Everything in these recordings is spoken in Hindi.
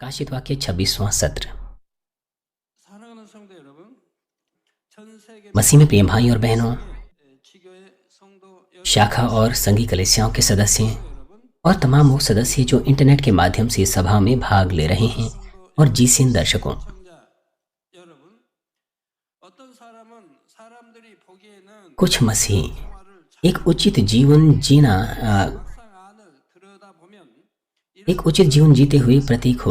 काशित वाक्य 26वां सत्र। मसीह में प्रिय भाई और बहनों, शाखा और संघी कलीसियाओं के सदस्य और तमाम वो सदस्य जो इंटरनेट के माध्यम से सभा में भाग ले रहे हैं और जीसीएन दर्शकों, कुछ मसीही एक उचित जीवन जीते हुए प्रतीत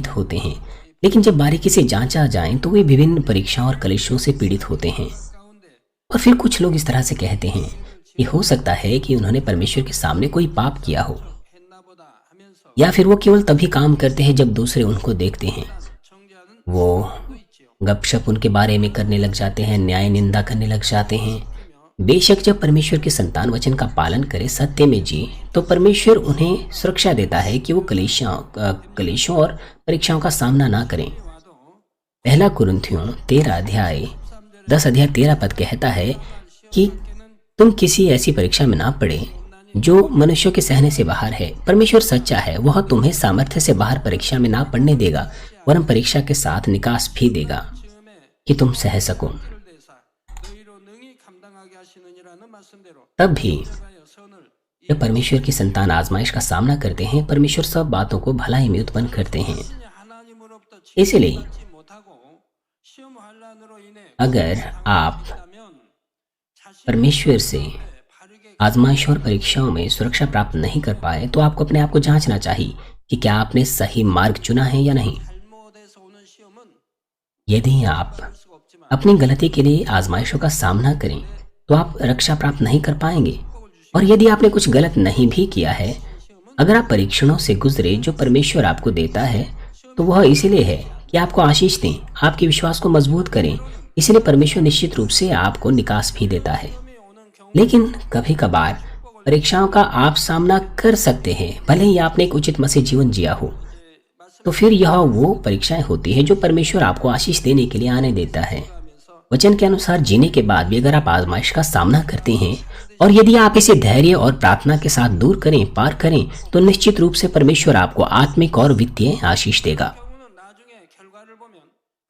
होते हैं, लेकिन जब बारीकी से जांचा जाए तो वे विभिन्न परीक्षाओं और कलेशों से पीड़ित होते हैं। और फिर कुछ लोग इस तरह से कहते हैं कि हो सकता है कि उन्होंने परमेश्वर के सामने कोई पाप किया हो, या फिर वो केवल तभी काम करते हैं जब दूसरे उनको देखते हैं। वो गपशप उनके बारे में करने लग जाते हैं, न्याय निंदा करने लग जाते हैं। बेशक जब परमेश्वर के संतान वचन का पालन करे, सत्य में जी, तो परमेश्वर उन्हें सुरक्षा देता है कि वो कलेशों और परीक्षाओं का सामना ना करें। पहला कुरिन्थियों 10:13 कहता है कि तुम किसी ऐसी परीक्षा में ना पड़े जो मनुष्यों के सहने से बाहर है। परमेश्वर सच्चा है, वह तुम्हें सामर्थ्य से बाहर परीक्षा में ना पड़ने देगा, वरन परीक्षा के साथ निकास भी देगा कि तुम सह सको। तब भी जब परमेश्वर की संतान आजमाइश का सामना करते हैं, परमेश्वर सब बातों को भलाई में उत्पन्न करते हैं। इसलिए अगर आप परमेश्वर से आजमाइश और परीक्षाओं में सुरक्षा प्राप्त नहीं कर पाए, तो आपको अपने आप को जांचना चाहिए कि क्या आपने सही मार्ग चुना है या नहीं। यदि आप अपनी गलती के लिए आजमाइशों का सामना करें तो आप रक्षा प्राप्त नहीं कर पाएंगे। और यदि आपने कुछ गलत नहीं भी किया है, अगर आप परीक्षणों से गुजरे जो परमेश्वर आपको देता है, तो वह इसलिए है कि आपको आशीष दें, आपके विश्वास को मजबूत करें। इसलिए परमेश्वर निश्चित रूप से आपको निकास भी देता है। लेकिन कभी कभार परीक्षाओं का आप सामना कर सकते हैं, भले ही आपने एक उचित मसीह जीवन जिया हो। तो फिर यह वो परीक्षाएं होती है जो परमेश्वर आपको आशीष देने के लिए आने देता है। वचन के अनुसार जीने के बाद भी अगर आप आजमाइश का सामना करते हैं और यदि आप इसे धैर्य और प्रार्थना के साथ पार करें, तो निश्चित रूप से परमेश्वर आपको आत्मिक और वित्तीय आशीष देगा।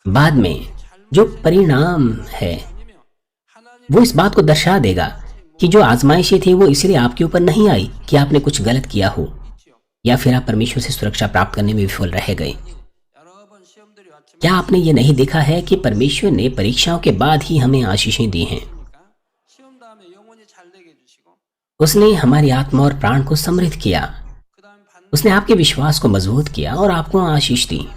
बाद में जो परिणाम है वो इस बात को दर्शा देगा कि जो आजमाइशें थी वो इसलिए आपके ऊपर नहीं आई कि आपने कुछ गलत किया हो या फिर आप परमेश्वर से सुरक्षा प्राप्त करने में विफल रह गए। क्या आपने ये नहीं देखा है कि परमेश्वर ने परीक्षाओं के बाद ही हमें आशीषें दी हैं? उसने हमारी आत्मा और प्राण को समृद्ध किया, उसने आपके विश्वास को मजबूत किया और आपको आशीष दी।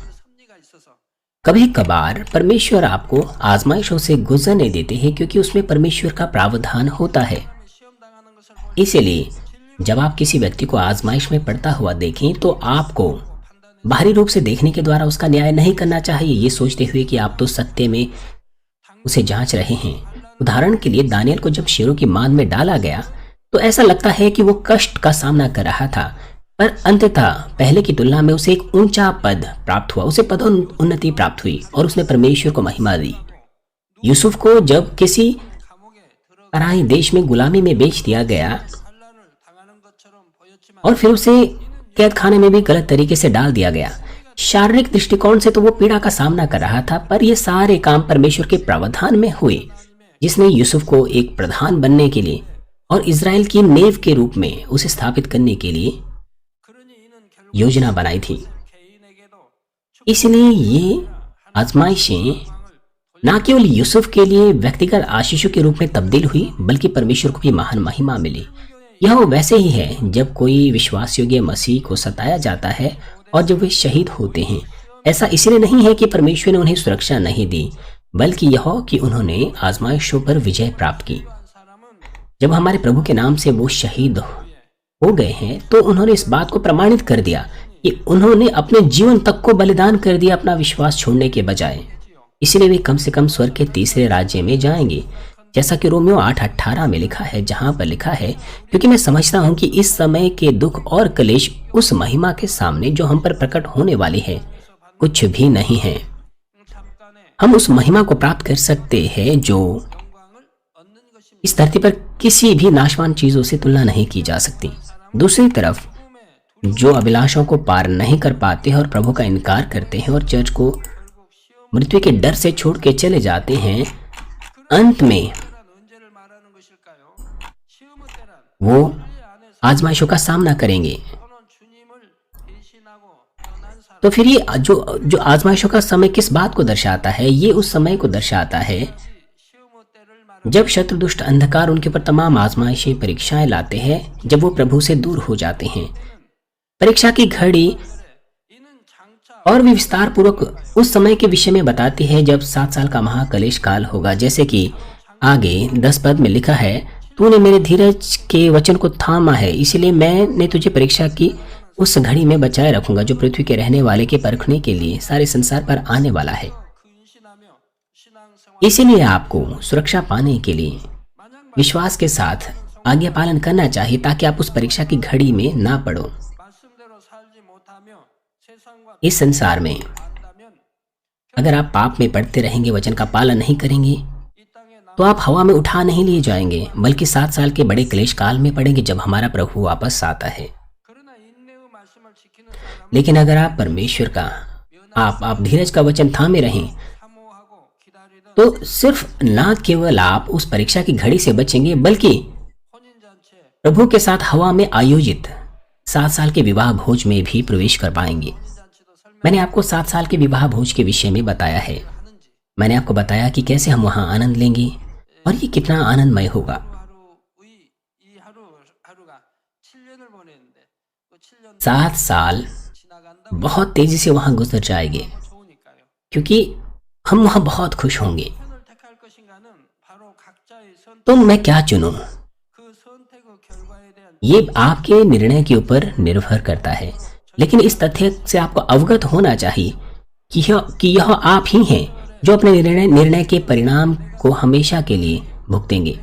कभी कभार परमेश्वर आपको आजमाइशों से गुजरने देते हैं क्योंकि उसमें परमेश्वर का प्रावधान होता है। इसलिए जब आप किसी व्यक्ति को आजमाइश में पड़ता हुआ देखें तो आपको बाहरी रूप से देखने के द्वारा उसका न्याय नहीं करना चाहिए, ये सोचते हुए कि आप तो सत्य में उसे जांच रहे हैं। उदाहरण के लिए दानियल को जब शेरों की मान में डाला गया तो ऐसा लगता है कि वो कष्ट का सामना कर रहा था, पर अंततः पहले की तुलना में उसे एक ऊंचा पद प्राप्त हुआ, उसे पदोन्नति प्राप्त हुई और उसने परमेश्वर को महिमा दी। यूसुफ को जब किसी पराई देश में गुलामी में बेच दिया गया और फिर उसे कैद खाने में भी गलत तरीके से डाल दिया गया, शारीरिक दृष्टिकोण से तो वो पीड़ा का सामना कर रहा था, पर ये सारे काम परमेश्वर के प्रावधान में हुए, जिसने यूसुफ को एक प्रधान बनने के लिए और इज़राइल की नींव के रूप में उसे स्थापित करने के लिए योजना बनाई थी। इसलिए ये आजमाइशें न केवल यूसुफ के लिए व्यक्तिगत आशीषों के रूप में तब्दील हुई, बल्कि परमेश्वर को भी महान महिमा मिली। यह वैसे ही है जब कोई विश्वास योग्य मसीह को सताया जाता है और जब वे शहीद होते हैं। ऐसा इसलिए नहीं है कि परमेश्वर ने उन्हें सुरक्षा नहीं दी, बल्कि यह कि उन्होंने आजमाइशों पर विजय प्राप्त की। जब हमारे प्रभु के नाम से वो शहीद हो गए हैं तो उन्होंने इस बात को प्रमाणित कर दिया कि उन्होंने अपने जीवन तक को बलिदान कर दिया अपना विश्वास छोड़ने के बजाय। इसलिए वे कम से कम स्वर्ग के तीसरे राज्य में जाएंगे, जैसा कि रोमियो 8:18 में लिखा है, जहां पर लिखा है, क्योंकि मैं समझता हूं कि इस समय के दुख और क्लेश उस महिमा के सामने जो हम पर प्रकट होने वाली है कुछ भी नहीं है। हम उस महिमा को प्राप्त कर सकते हैं जो इस धरती पर किसी भी नाशवान चीजों से तुलना नहीं की जा सकती। दूसरी तरफ जो अभिलाषाओं को पार नहीं कर पाते हैं और प्रभु का इनकार करते हैं और चर्च को मृत्यु के डर से छोड़ के चले जाते हैं, अंत में वो आजमाइशों का सामना करेंगे। तो फिर ये जो जो आजमाइशों का समय किस बात को दर्शाता है? ये उस समय को दर्शाता है जब शत्रु दुष्ट अंधकार उनके ऊपर तमाम आजमाइशें परीक्षाएं लाते हैं, जब वो प्रभु से दूर हो जाते हैं। परीक्षा की घड़ी और भी विस्तार पूर्वक उस समय के विषय में बताती है जब 7 साल का महाकलेश काल होगा। जैसे कि आगे 10 पद में लिखा है, तूने मेरे धीरज के वचन को थामा है, इसलिए मैंने तुझे परीक्षा की उस घड़ी में बचाए रखूंगा जो पृथ्वी के रहने वाले के परखने के लिए सारे संसार पर आने वाला है। इसीलिए आपको सुरक्षा पाने के लिए विश्वास के साथ आज्ञा पालन करना चाहिए ताकि आप उस परीक्षा की घड़ी में ना पड़ो। इस संसार में अगर आप पाप में पड़ते रहेंगे, वचन का पालन नहीं करेंगे, तो आप हवा में उठा नहीं लिए जाएंगे, बल्कि 7 साल के बड़े क्लेश काल में पड़ेंगे जब हमारा प्रभु वापस आता है। लेकिन अगर आप परमेश्वर का आप धीरज का वचन थामे रहें, तो सिर्फ ना केवल आप उस परीक्षा की घड़ी से बचेंगे, बल्कि प्रभु के साथ हवा में आयोजित 7 साल के विवाह भोज में भी प्रवेश कर पाएंगे। मैंने आपको 7 साल के विवाह भोज के विषय में बताया है। मैंने आपको बताया कि कैसे हम वहां आनंद लेंगे और ये कितना आनंदमय होगा। 7 साल बहुत तेजी से वहां गुजर जाएंगे क्योंकि हम वहां बहुत खुश होंगे। तो मैं क्या चुनूं, ये आपके निर्णय के ऊपर निर्भर करता है। लेकिन इस तथ्य से आपको अवगत होना चाहिए कि यह आप ही हैं जो अपने निर्णय के परिणाम को हमेशा के लिए भुगतेंगे।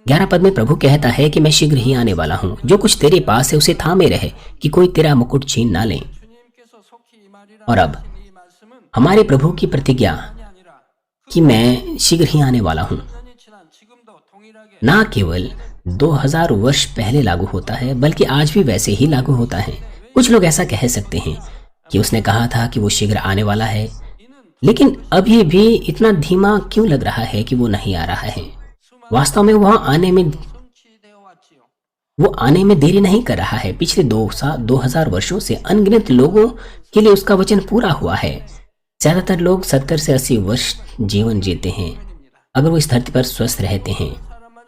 11 पद में प्रभु कहता है कि मैं शीघ्र ही आने वाला हूं, जो कुछ तेरे पास है उसे थामे रहे कि कोई तेरा मुकुट छीन ना ले। और अब हमारे प्रभु की प्रतिज्ञा कि मैं शीघ्र ही आने वाला हूं ना केवल 2000 वर्ष पहले लागू होता है, बल्कि आज भी वैसे ही लागू होता है। कुछ लोग ऐसा कह सकते हैं कि उसने कहा था कि वो शीघ्र आने वाला है, लेकिन अभी भी इतना धीमा क्यों लग रहा है कि वो नहीं आ रहा है। वास्तव में वो आने में देरी नहीं कर रहा है। पिछले 2000 वर्षों से अनगिनत लोगों के लिए उसका वचन पूरा हुआ है। ज्यादातर लोग 70 से 80 वर्ष जीवन जीते हैं अगर वो इस धरती पर स्वस्थ रहते हैं।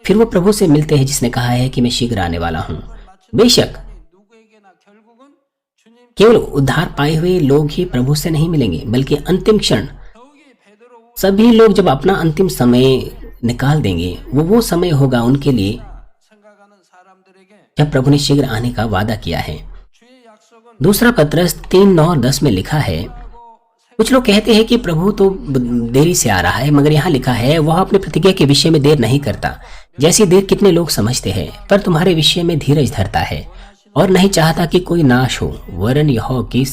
फिर वो प्रभु से मिलते हैं जिसने कहा है कि मैं शीघ्र आने वाला हूं। बेशक केवल उद्धार पाए हुए लोग ही प्रभु से नहीं मिलेंगे, बल्कि अंतिम क्षण सभी लोग जब अपना अंतिम समय निकाल देंगे, वो समय होगा उनके लिए जब प्रभु ने शीघ्र आने का वादा किया है। दूसरा पत्रस 3:9 और 10 में लिखा है, कुछ लोग कहते हैं कि प्रभु तो देरी से आ रहा है, मगर यहाँ लिखा है वह अपने प्रतिज्ञा के विषय में देर नहीं करता जैसी देर कितने लोग समझते हैं, पर तुम्हारे विषय में धीरज धरता है और नहीं चाहता कि कोई नाश हो, वरन यह कि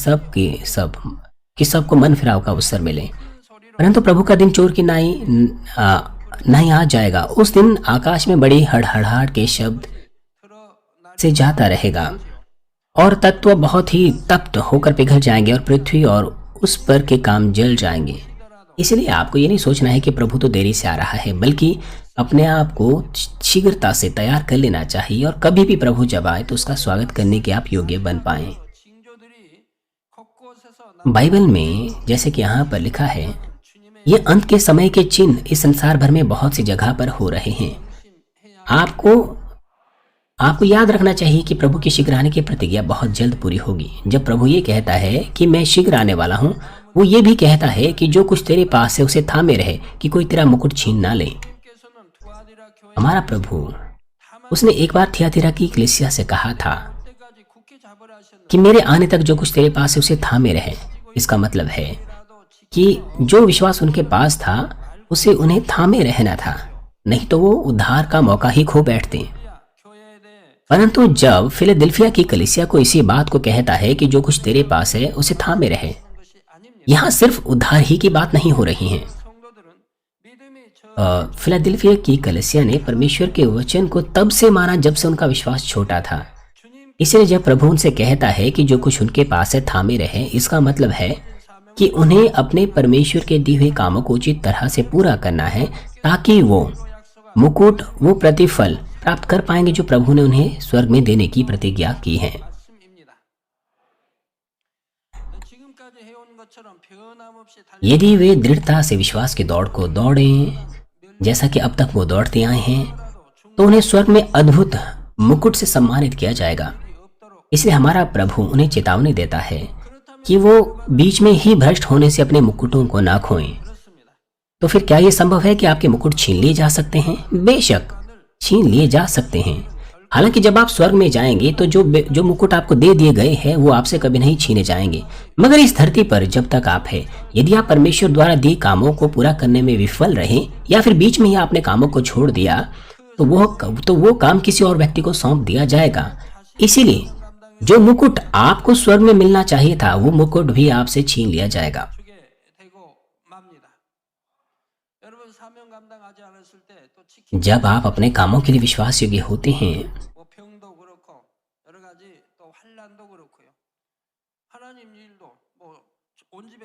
सबको मन फिराव का अवसर मिले। परंतु प्रभु का दिन चोर की नहीं आ जाएगा। उस दिन आकाश में बड़ी हड़हड़ाहट के शब्द से जाता रहेगा और तत्व बहुत ही तप्त होकर पिघल जाएंगे और पृथ्वी और उस पर के काम जल जाएंगे। इसलिए आपको ये नहीं सोचना है कि प्रभु तो देरी से आ रहा है, बल्कि अपने आप को शीघ्रता से तैयार कर लेना चाहिए और कभी भी प्रभु जब आए तो उसका स्वागत करने के आप योग्य बन पाएं। बाइबल में जैसे कि यहाँ पर लिखा है, ये अंत के समय के चिन्ह इस संसार भर में बहुत सी जगह पर हो रहे हैं। आपको याद रखना चाहिए कि प्रभु की शीघ्र आने की प्रतिज्ञा बहुत जल्द पूरी होगी। जब प्रभु ये कहता है कि मैं शीघ्र आने वाला हूँ, वो ये भी कहता है कि जो कुछ तेरे पास है उसे थामे रहे कि कोई तेरा मुकुट छीन ना ले। हमारा प्रभु, उसने एक बार थियातिरा की कलीसिया से कहा था कि मेरे आने तक जो कुछ तेरे पास है उसे थामे रहे। इसका मतलब है कि जो विश्वास उनके पास था उसे उन्हें थामे रहना था, नहीं तो वो उद्धार का मौका ही खो बैठते। परंतु जब फिलाडेल्फिया की कलीसिया को इसी बात को कहता है कि जो कुछ तेरे पास है उसे थामे रहे, यहाँ सिर्फ उद्धार ही की बात नहीं हो रही है। फिलाडेल्फिया की कलीसिया ने परमेश्वर के वचन को तब से माना जब से उनका विश्वास छोटा था। इसलिए जब प्रभु उनसे कहता है कि जो कुछ उनके पास है थामे रहे, इसका मतलब है कि उन्हें अपने परमेश्वर के दिए हुए कामों को उचित तरह से पूरा करना है, ताकि वो मुकुट, वो प्रतिफल प्राप्त कर पाएंगे जो प्रभु ने उन्हें स्वर्ग में देने की प्रतिज्ञा की है। यदि वे दृढ़ता से विश्वास की दौड़ को दौड़ें जैसा कि अब तक वो दौड़ते आए हैं, तो उन्हें स्वर्ग में अद्भुत मुकुट से सम्मानित किया जाएगा। इसलिए हमारा प्रभु उन्हें चेतावनी देता है कि वो बीच में ही भ्रष्ट होने से अपने मुकुटों को ना खोएं। तो फिर क्या ये संभव है कि आपके मुकुट छीन लिए जा सकते हैं? बेशक छीन लिए जा सकते हैं। हालांकि जब आप स्वर्ग में जाएंगे तो जो मुकुट आपको दे दिए गए हैं वो आपसे कभी नहीं छीने जाएंगे। मगर इस धरती पर जब तक आप हैं, यदि आप परमेश्वर द्वारा दिए कामों को पूरा करने में विफल रहे या फिर बीच में ही आपने कामों को छोड़ दिया, तो वो काम किसी और व्यक्ति को सौंप दिया जाएगा। इसीलिए जो मुकुट आपको स्वर्ग में मिलना चाहिए था, वो मुकुट भी आपसे छीन लिया जाएगा। जब आप अपने कामों के लिए विश्वास योग्य होते हैं,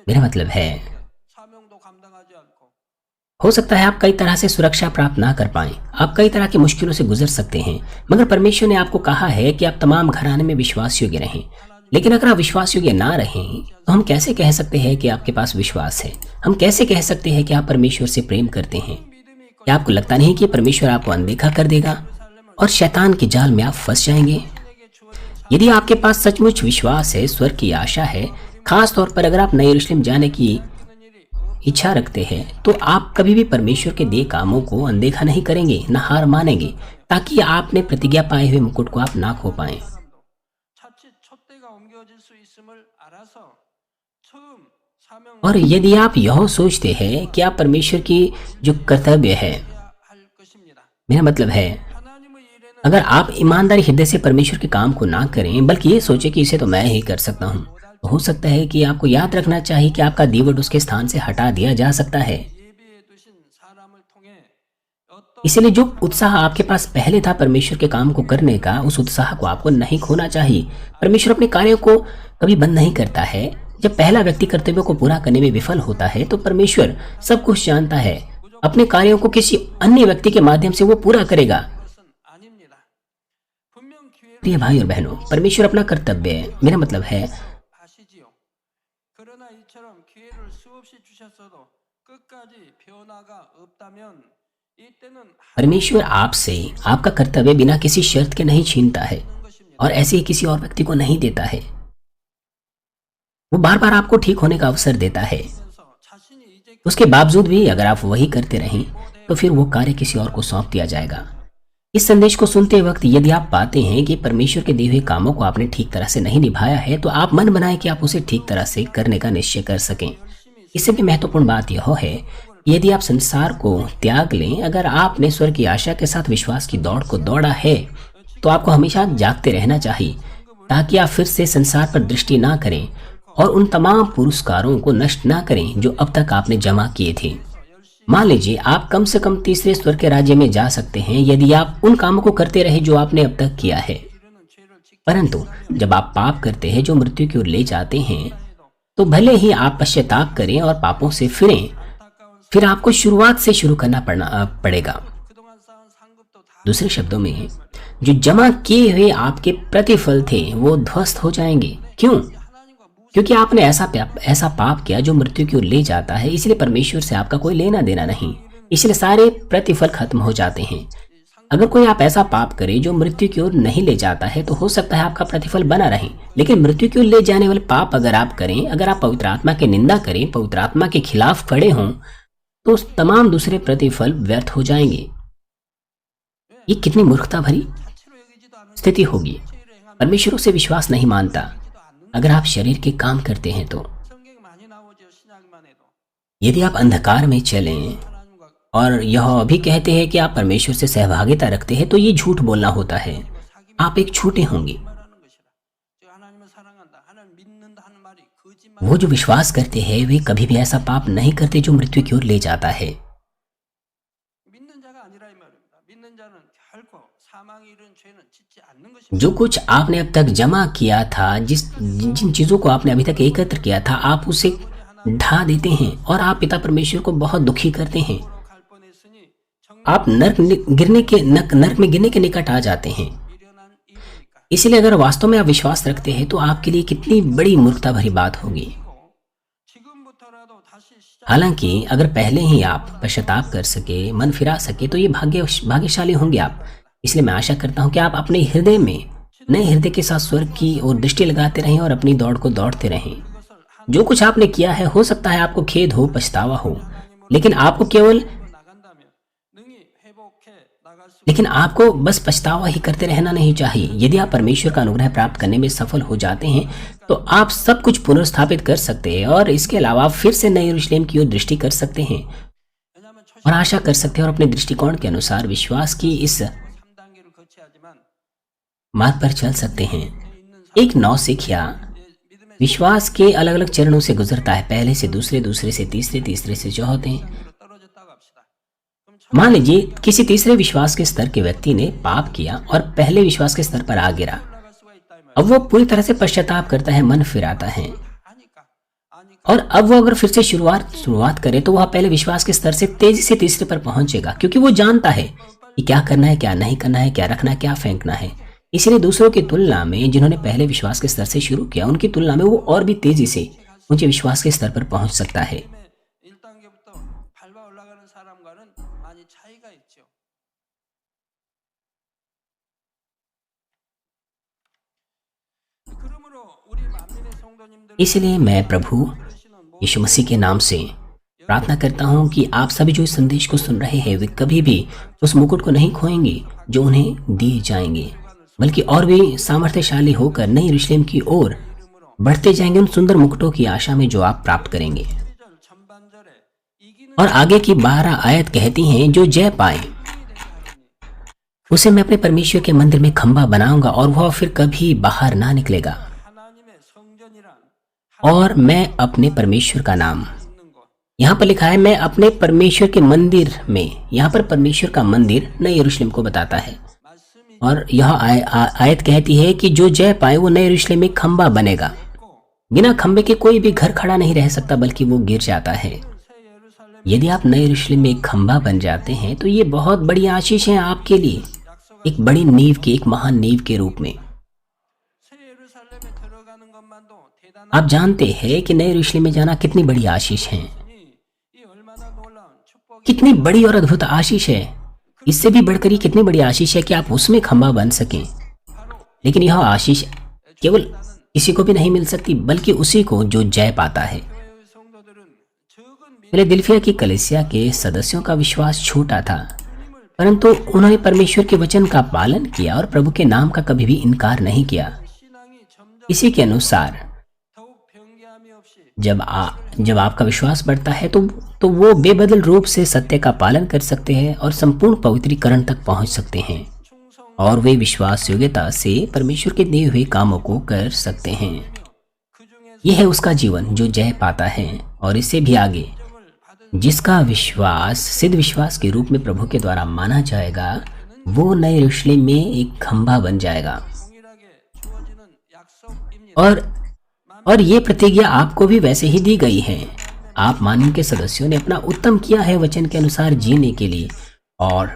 मेरा मतलब है हो सकता है आप कई तरह से सुरक्षा प्राप्त ना कर पाएं, आप कई तरह की मुश्किलों से गुजर सकते हैं, मगर परमेश्वर ने आपको कहा है कि आप तमाम घराने में विश्वास योग्य रहें। लेकिन अगर आप विश्वास योग्य ना रहें, तो हम कैसे कह सकते हैं कि आपके पास विश्वास है? हम कैसे कह सकते हैं कि आप परमेश्वर से प्रेम करते हैं? क्या आपको लगता नहीं कि परमेश्वर आपको अनदेखा कर देगा और शैतान के जाल में आप फंस जाएंगे? यदि आपके पास सचमुच विश्वास है, स्वर्ग की आशा है, खास तौर पर अगर आप नए यरूशलेम जाने की इच्छा रखते हैं, तो आप कभी भी परमेश्वर के दिए कामों को अनदेखा नहीं करेंगे, न हार मानेंगे, ताकि आपने प्रतिज्ञा पाए हुए मुकुट को आप ना खो पाए। और यदि आप यह सोचते हैं कि आप परमेश्वर की जो कर्तव्य है, मेरा मतलब है अगर आप ईमानदारी हृदय से परमेश्वर के काम को ना करें, बल्कि ये सोचे कि इसे तो मैं ही कर सकता हूँ, तो हो सकता है कि आपको याद रखना चाहिए कि आपका दीवट उसके स्थान से हटा दिया जा सकता है। इसलिए जो उत्साह आपके पास पहले था परमेश्वर के काम को करने का, उस उत्साह को आपको नहीं खोना चाहिए। परमेश्वर अपने कार्यों को कभी बंद नहीं करता है। जब पहला व्यक्ति कर्तव्य को पूरा करने में विफल होता है, तो परमेश्वर सब कुछ जानता है, अपने कार्यों को किसी अन्य व्यक्ति के माध्यम से वो पूरा करेगा। प्रिय भाई और बहनों, परमेश्वर अपना कर्तव्य, मेरा मतलब है परमेश्वर आपसे आपका कर्तव्य बिना किसी शर्त के नहीं छीनता है और ऐसे ही किसी और व्यक्ति को नहीं देता है। वो बार बार आपको ठीक होने का अवसर देता है। उसके बावजूद भी अगर आप वही करते रहें, तो फिर वो कार्य किसी और को सौंप दिया जाएगा। इस संदेश को सुनते वक्त यदि आप पाते हैं कि परमेश्वर के दिए हुए कामों को आपने ठीक तरह से नहीं निभाया है, तो आप मन बनाएं कि आप उसे ठीक तरह से करने का निश्चय कर सकें। इससे भी महत्वपूर्ण बात यह है, यदि आप संसार को त्याग लें, अगर आपने स्वर्ग की आशा के साथ विश्वास की दौड़ को दौड़ा है, तो आपको हमेशा जागते रहना चाहिए, ताकि आप फिर से संसार पर दृष्टि ना करें और उन तमाम पुरस्कारों को नष्ट ना करें जो अब तक आपने जमा किए थे। मान लीजिए आप कम से कम तीसरे स्वर्ग के राज्य में जा सकते हैं यदि आप उन कामों को करते रहे जो आपने अब तक किया है। परंतु जब आप पाप करते हैं जो मृत्यु की ओर ले जाते हैं, तो भले ही आप पश्चाताप करें और पापों से फिरें, फिर आपको शुरुआत से शुरू करना पड़ेगा। दूसरे शब्दों में, जो जमा किए हुए आपके प्रतिफल थे वो ध्वस्त हो जाएंगे। क्यों? क्योंकि आपने ऐसा पाप किया जो मृत्यु की ओर ले जाता है। इसलिए परमेश्वर से आपका कोई लेना देना नहीं, इसलिए सारे प्रतिफल खत्म हो जाते हैं। अगर कोई आप ऐसा पाप करे जो मृत्यु की ओर नहीं ले जाता है, तो हो सकता है आपका प्रतिफल बना रहे, लेकिन मृत्यु की ओर ले जाने वाले पाप अगर आप करें, अगर आप पवित्र आत्मा की निंदा करें, पवित्र आत्मा के खिलाफ खड़े हों, तो तमाम दूसरे प्रतिफल व्यर्थ हो जाएंगे। ये कितनी मूर्खता भरी स्थिति होगी। परमेश्वर से विश्वास नहीं मानता अगर आप शरीर के काम करते हैं। तो यदि आप अंधकार में चलें और यह भी कहते हैं कि आप परमेश्वर से सहभागिता रखते हैं, तो ये झूठ बोलना होता है। आप एक झूठे होंगे। वो जो विश्वास करते हैं वे कभी भी ऐसा पाप नहीं करते जो मृत्यु की ओर ले जाता है। जो कुछ आपने अब तक जमा किया था, जिन जिन चीजों को आपने अभी तक एकत्र किया था, आप उसे ढा देते हैं और आप पिता परमेश्वर को बहुत दुखी करते हैं। आप नर्क में गिरने के निकट आ जाते हैं। इसलिए अगर वास्तव में आप विश्वास रखते हैं तो आपके लिए कितनी बड़ी मूर्खता भरी बात होगी। हालांकि अगर पहले ही आप पश्चाताप कर सके, मन फिरा सके, तो ये भाग्यशाली होंगे आप। इसलिए मैं आशा करता हूं कि आप अपने हृदय में नए हृदय के साथ स्वर्ग की ओर दृष्टि लगाते रहें और अपनी दौड़ को दौड़ते रहें। जो कुछ आपने किया है, हो सकता है आपको खेद हो, पछतावा हो, लेकिन आपको केवल लेकिन आपको बस पछतावा ही करते रहना नहीं चाहिए। यदि आप परमेश्वर का अनुग्रह प्राप्त करने में सफल हो जाते हैं तो आप सब कुछ पुनर्स्थापित कर सकते हैं और इसके अलावा आप फिर से नए यरूशलेम की ओर दृष्टि कर सकते हैं और आशा कर सकते हैं और अपने दृष्टिकोण के अनुसार विश्वास की इस मार्ग पर चल सकते हैं। एक नौसिखिया विश्वास के अलग अलग चरणों से गुजरता है, पहले से दूसरे, दूसरे से तीसरे, तीसरे से चौथे। मान लीजिए किसी तीसरे विश्वास के स्तर के व्यक्ति ने पाप किया और पहले विश्वास के स्तर पर आ गिरा। अब वो पूरी तरह से पश्चाताप करता है, मन फिराता है और अब वो अगर फिर से शुरुआत करे तो वह पहले विश्वास के स्तर से तेजी से तीसरे पर पहुंचेगा, क्योंकि वो जानता है कि क्या करना है, क्या नहीं करना है, क्या रखना है, क्या फेंकना है। इसलिए दूसरों की तुलना में जिन्होंने पहले विश्वास के स्तर से शुरू किया, उनकी तुलना में वो और भी तेजी से ऊंचे विश्वास के स्तर पर पहुंच सकता है। इसलिए मैं प्रभु यीशु मसीह के नाम से प्रार्थना करता हूं कि आप सभी जो इस संदेश को सुन रहे हैं वे कभी भी उस मुकुट को नहीं खोएंगे जो उन्हें दिए जाएंगे, बल्कि और भी सामर्थ्यशाली होकर नई यरूशलेम की ओर बढ़ते जाएंगे उन सुंदर मुकुटों की आशा में जो आप प्राप्त करेंगे। और आगे की 12 आयत कहती हैं, जो जय पाए उसे मैं अपने परमेश्वर के मंदिर में खंभा बनाऊंगा और वह फिर कभी बाहर ना निकलेगा, और मैं अपने परमेश्वर का नाम, यहाँ पर लिखा है मैं अपने परमेश्वर के मंदिर में, यहाँ पर परमेश्वर का मंदिर नए यरूशलेम को बताता है। और यह आयत कहती है कि जो जय पाए वो नए यरूशलेम में खंभा बनेगा। बिना खंभे के कोई भी घर खड़ा नहीं रह सकता, बल्कि वो गिर जाता है। यदि आप नए यरूशलेम में एक खंभा बन जाते हैं तो ये बहुत बड़ी आशीष है आपके लिए, एक बड़ी नींव की, एक महान नींव के रूप में। आप जानते हैं कि नए यरूशलेम में जाना कितनी बड़ी आशीष है, कितनी बड़ी और अद्भुत आशीष है। इससे भी बढ़कर ये कितनी बड़ी आशीष है कि आप उसमें खंभा बन सकें। लेकिन यह आशीष केवल किसी को भी नहीं मिल सकती, बल्कि उसी को जो जय पाता है। फिलदेल्फिया की कलीसिया के सदस्यों का विश्वास छोटा था, परंतु उन्होंने परमेश्वर के वचन का पालन किया और प्रभु के नाम का कभी भी इनकार नहीं किया। इसी के अनुसार जब आपका विश्वास बढ़ता है तो वो बेबदल रूप से सत्य का पालन कर सकते हैं और संपूर्ण पवित्रीकरण तक पहुंच सकते हैं, और वे विश्वास योग्यता से परमेश्वर के दिए हुए कामों को कर सकते हैं। यह है उसका जीवन जो जय पाता है। और इससे भी आगे जिसका विश्वास सिद्ध विश्वास के रूप में प्रभु के द्वारा माना जाएगा, वो नए यरूशलेम में एक खंभा बन जाएगा। और ये प्रतिज्ञा आपको भी वैसे ही दी गई है। आप मानव के सदस्यों ने अपना उत्तम किया है वचन के अनुसार जीने के लिए, और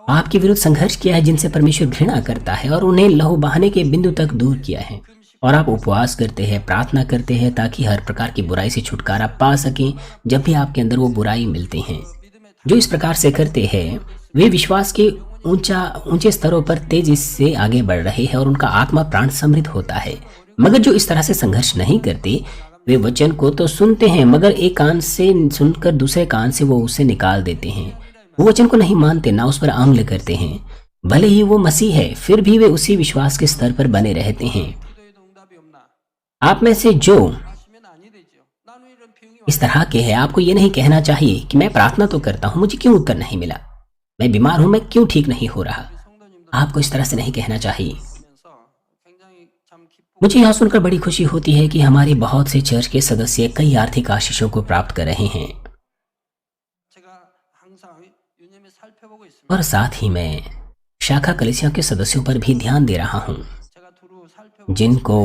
आपके विरुद्ध संघर्ष किया है जिनसे परमेश्वर घृणा करता है, और उन्हें लहू बहाने के बिंदु तक दूर किया है। और आप उपवास करते हैं, प्रार्थना करते हैं ताकि हर प्रकार की बुराई से छुटकारा पा सकें जब भी आपके अंदर वो बुराई मिलते हैं। जो इस प्रकार से करते हैं वे विश्वास के ऊंचे स्तरों पर तेजी से आगे बढ़ रहे हैं और उनका आत्मा प्राण समृद्ध होता है। मगर जो इस तरह से संघर्ष नहीं करते, वे वचन को तो सुनते हैं मगर एक कान से सुनकर दूसरे कान से वो उसे निकाल देते हैं। वो वचन को नहीं मानते, ना उस पर अमल करते हैं। भले ही वो मसीह है, फिर भी वे उसी विश्वास के स्तर पर बने रहते हैं। आप में से जो इस तरह के हैं, आपको ये नहीं कहना चाहिए कि मैं प्रार्थना तो करता हूं, मुझे क्यों उत्तर नहीं मिला, मैं बीमार हूं, मैं क्यों ठीक नहीं हो रहा। आपको इस तरह से नहीं कहना चाहिए। मुझे यह सुनकर बड़ी खुशी होती है कि हमारे बहुत से चर्च के सदस्य कई आर्थिक आशीषों को प्राप्त कर रहे हैं। और साथ ही मैं शाखा कलीसिया के सदस्यों पर भी ध्यान दे रहा हूँ, 제가 두루 살펴보고 जिनको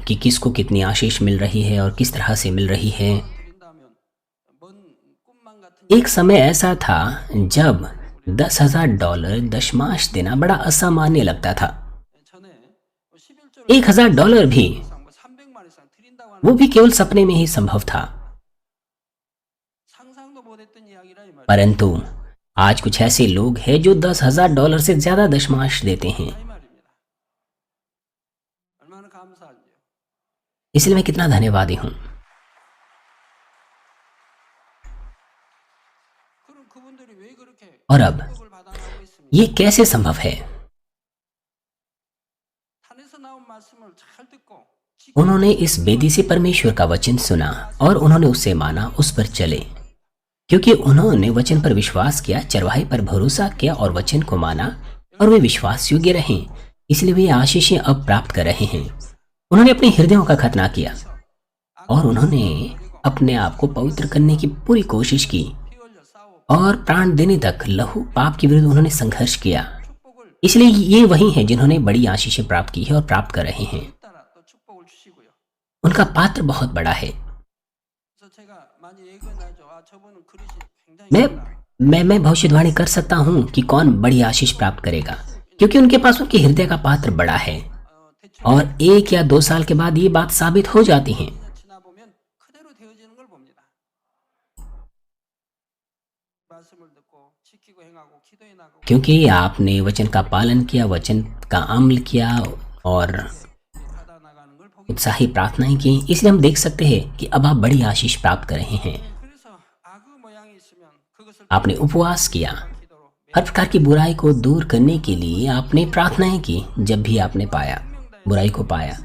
कि किसको कितनी आशीष मिल रही है और किस तरह से मिल रही है। 드린다면 먼 꿈만 같은 एक समय ऐसा था जब $10,000 दशमांश देना बड़ा असामान्य लगता था। 전에 11조를 $1,000 भी, 이상 300만 이상 드린다고 하는 वो भी केवल सपने में ही संभव था। 상상도 못했던 이야기라 이 말이에요. परंतु आज कुछ ऐसे लोग हैं जो $10,000 से ज्यादा दशमांश देते हैं। 이 말입니다. 얼마나 감사한지요. इसलिए मैं कितना धन्यवादी हूँ। 그럼 그분들이 왜 그렇게 और अब 축복을 받아나고 있습니까? ये कैसे संभव है? 산에서 나온 말씀을 잘 듣고 उन्होंने इस वेदी से परमेश्वर का वचन सुना और उन्होंने उसे माना, उस पर चले, क्योंकि उन्होंने वचन पर विश्वास किया, चरवाहे पर भरोसा किया और वचन को माना और वे विश्वास योग्य रहे, इसलिए वे आशीषें अब प्राप्त कर रहे हैं। उन्होंने अपने हृदयों का खतना किया और उन्होंने अपने आप को पवित्र करने की पूरी कोशिश की 피 흘려 싸워 और प्राण देने तक लहू पाप के विरुद्ध उन्होंने संघर्ष किया। 축복을 इसलिए ये वही हैं जिन्होंने बड़ी आशीषें प्राप्त की है और प्राप्त कर रहे हैं। 따라 또 축복을 주시고요. उनका पात्र बहुत बड़ा है। 그래서 제가 많이 예견하죠. 아 저분은 그릇이 굉장히 मैं 크다. मैं भविष्यवाणी कर सकता हूँ कि कौन बड़ी आशीष प्राप्त करेगा, क्योंकि उनके पास उनके हृदय का पात्र बड़ा है। 대충 और 1 या 2 साल के बाद ये बात साबित हो जाती है। 2년 지나 보면 그대로 되어지는 걸 봅니다. 말씀을 듣고 지키고 행하고 기도해 나가고 क्योंकि आपने वचन का पालन किया, वचन का अमल किया और 받아 나가는 걸 보기. उत्साही प्रार्थनाएं की, इसलिए हम देख सकते हैं कि अब आप बड़ी आशीष प्राप्त कर रहे हैं। 그래서 악의 모양이 있으면 그것을 आपने उपवास किया, 기도로 हर प्रकार की बुराई को दूर करने के लिए आपने प्रार्थनाएं की। जब भी आपने पाया, बुराई को पाया,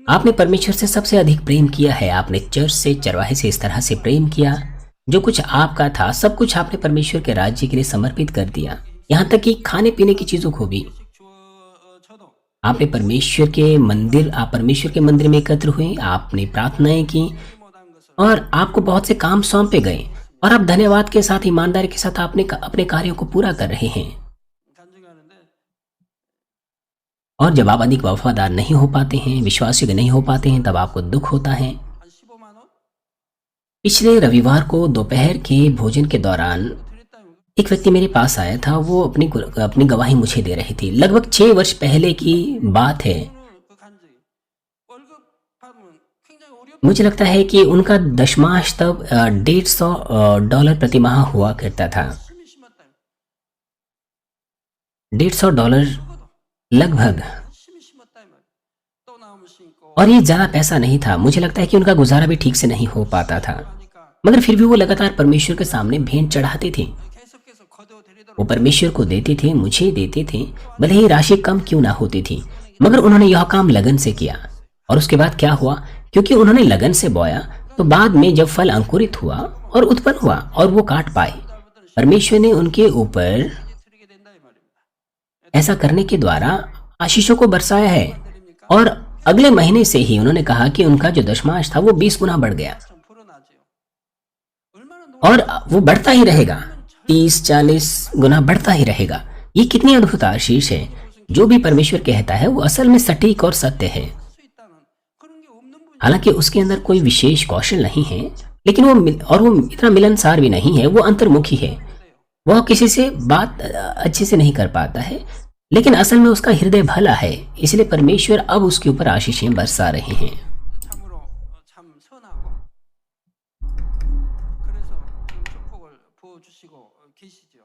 आपने परमेश्वर से सबसे अधिक प्रेम किया है। आपने चर्च से, चरवाहे से इस तरह से प्रेम किया, जो कुछ आपका था सब कुछ आपने परमेश्वर के राज्य के लिए समर्पित कर दिया, यहाँ तक कि खाने पीने की चीजों को भी। 저도 आपने परमेश्वर के मंदिर में एकत्र हुए, आपने प्रार्थनाएं की 못한 것을 और आपको बहुत से काम सौंपे गए और आप धन्यवाद के साथ, ईमानदारी के साथ आपने अपने कार्यों को पूरा कर रहे हैं। 간증하는데 और जब आप अधिक वफादार नहीं हो पाते हैं, विश्वासयोग्य नहीं हो पाते हैं, तब आपको दुख होता है। 한 15만 원 पिछले रविवार को दोपहर के भोजन के दौरान 드렸다면 एक व्यक्ति मेरे पास आया था। वो अपनी गवाही मुझे दे रही थी। लगभग 6 वर्ष पहले की बात है। 그 간증 월급 받으면 굉장히 어렵 मुझे लगता है कि उनका दशमांश तब $150 प्रति माह हुआ करता था। 힘이 심었다. $150 लगभग। 힘이 심었다 이 말. 또 나오면 신고 और ये ज्यादा पैसा नहीं था। मुझे लगता है कि उनका गुजारा भी ठीक से नहीं हो पाता था, 하니까 मगर फिर भी वो लगातार परमेश्वर के सामने भेंट चढ़ाते थे। 계속해서 거둬 드리도록 वो परमेश्वर को देते थे, मुझे देते थे, भले ही राशि कम क्यों ना होती थी, मगर उन्होंने यह काम लगन से किया। और उसके बाद क्या हुआ, क्योंकि उन्होंने लगन से बोया, तो बाद में जब फल अंकुरित हुआ और उत्पन्न हुआ और वो काट पाए, परमेश्वर ने उनके ऊपर 드리게 된다 이 말입니다. ऐसा करने के द्वारा आशीषों को बरसाया है। और अगले महीने से ही उन्होंने कहा कि उनका जो दशमांश था वो 20 गुना बढ़ गया 좀 불어나죠. 얼마나 और वो बढ़ता ही रहेगा, 30-40 गुना बढ़ता ही रहेगा। ये कितनी अद्भुत आशीष है। जो भी परमेश्वर कहता है वो असल में सटीक और सत्य है। 수 있다는 그런 게 없는 분이 हालांकि उसके अंदर कोई विशेष कौशल नहीं है, लेकिन वो इतना मिलनसार भी नहीं है। वो अंतर्मुखी है। वह किसी से बात अच्छे से नहीं कर पाता है, लेकिन असल में उसका हृदय भला है। इसलिए परमेश्वर अब उसके ऊपर आशीषें बरसा रहे हैं। 참으로 참 선하고 그래서 지금 축복을 부어 주시고 계시죠.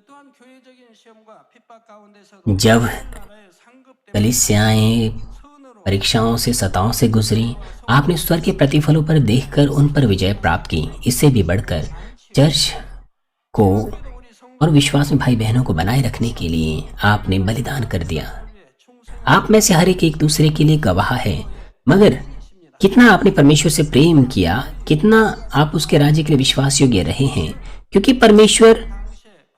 또한 교회적인 시험과 핍박 가운데서도 जब 나라의 상급 때문에 कलीसियाएं 선으로 परीक्षाओं से, सताओं से गुजरी, आपने स्वर्ग के प्रतिफलों पर देखकर उन पर विजय प्राप्त की। इससे भी बढ़कर चर्च को 우리 성 और विश्वास में भाई बहनों को बनाए रखने के लिए आपने बलिदान कर दिया। 충성 आप में से हर एक दूसरे के लिए गवाह है। मगर कितना आपने परमेश्वर से प्रेम किया, कितना आप उसके राज्य के लिए विश्वास योग्य रहे हैं, क्योंकि परमेश्वर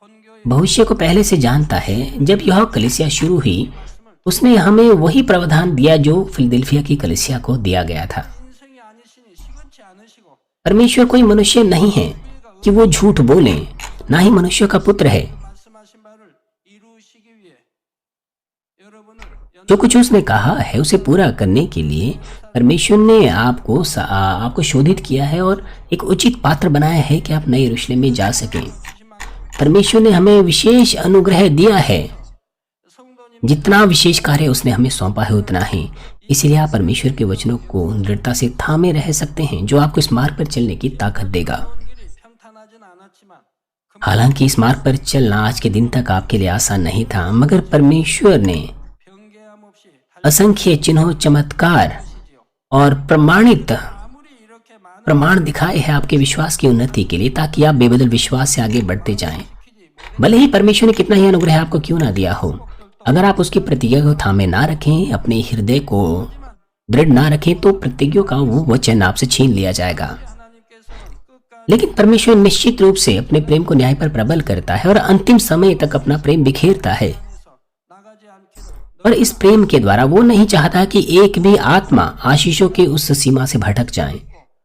본교의 भविष्य को पहले से जानता है। जब यह कलीसिया शुरू हुई, उसने हमें वही प्रावधान दिया जो फिलदिल्फिया की कलीसिया को दिया गया था। 인생이 아니시니 시건치 않으시고 परमेश्वर कोई मनुष्य नहीं है। 교회가 कि वो झूठ बोलें, ना ही मनुष्य का पुत्र है। 말씀하신 바를 이루시기 위해 여러분을 जो कुछ उसने कहा है उसे पूरा करने के लिए परमेश्वर ने आपको शोधित किया है और एक उचित पात्र बनाया है कि आप नए यरूशलेम में जा सकें। परमेश्वर ने हमें विशेष अनुग्रह दिया है। 성도님 जितना विशेष कार्य उसने हमें सौंपा है उतना ही। इसीलिए आप परमेश्वर के वचनों को दृढ़ता से थामे रह सकते हैं, जो आपको इस मार्ग पर चलने की ताकत देगा। 온 길이 평탄하진 않았지만 हालांकि इस मार्ग पर चलना आज के दिन तक आपके लिए आसान नहीं था, मगर परमेश्वर ने 변개함 없이 असंख्य चिन्हों, चमत्कार 달리시지요. और प्रमाणित 아무리 इ렇게 많은 प्रमाण दिखाए हैं आपके विश्वास की उन्नति के लिए, ताकि आप बेबदल विश्वास से आगे बढ़ते जाएं। भले ही परमेश्वर ने कितना ही अनुग्रह आपको क्यों ना दिया हो, अगर आप उसकी प्रतिज्ञा को थामे ना रखें, अपने हृदय को दृढ़ ना रखें, तो प्रतिज्ञा का वो वचन आपसे छीन लिया जाएगा। 하나님께서 끝까지 लेकिन परमेश्वर निश्चित रूप से अपने प्रेम को न्याय पर प्रबल करता है और अंतिम समय तक अपना प्रेम बिखेरता है। 나가지 않기를 और इस प्रेम के द्वारा वो नहीं चाहता कि एक भी आत्मा आशीषों की उस सीमा से भटक जाए।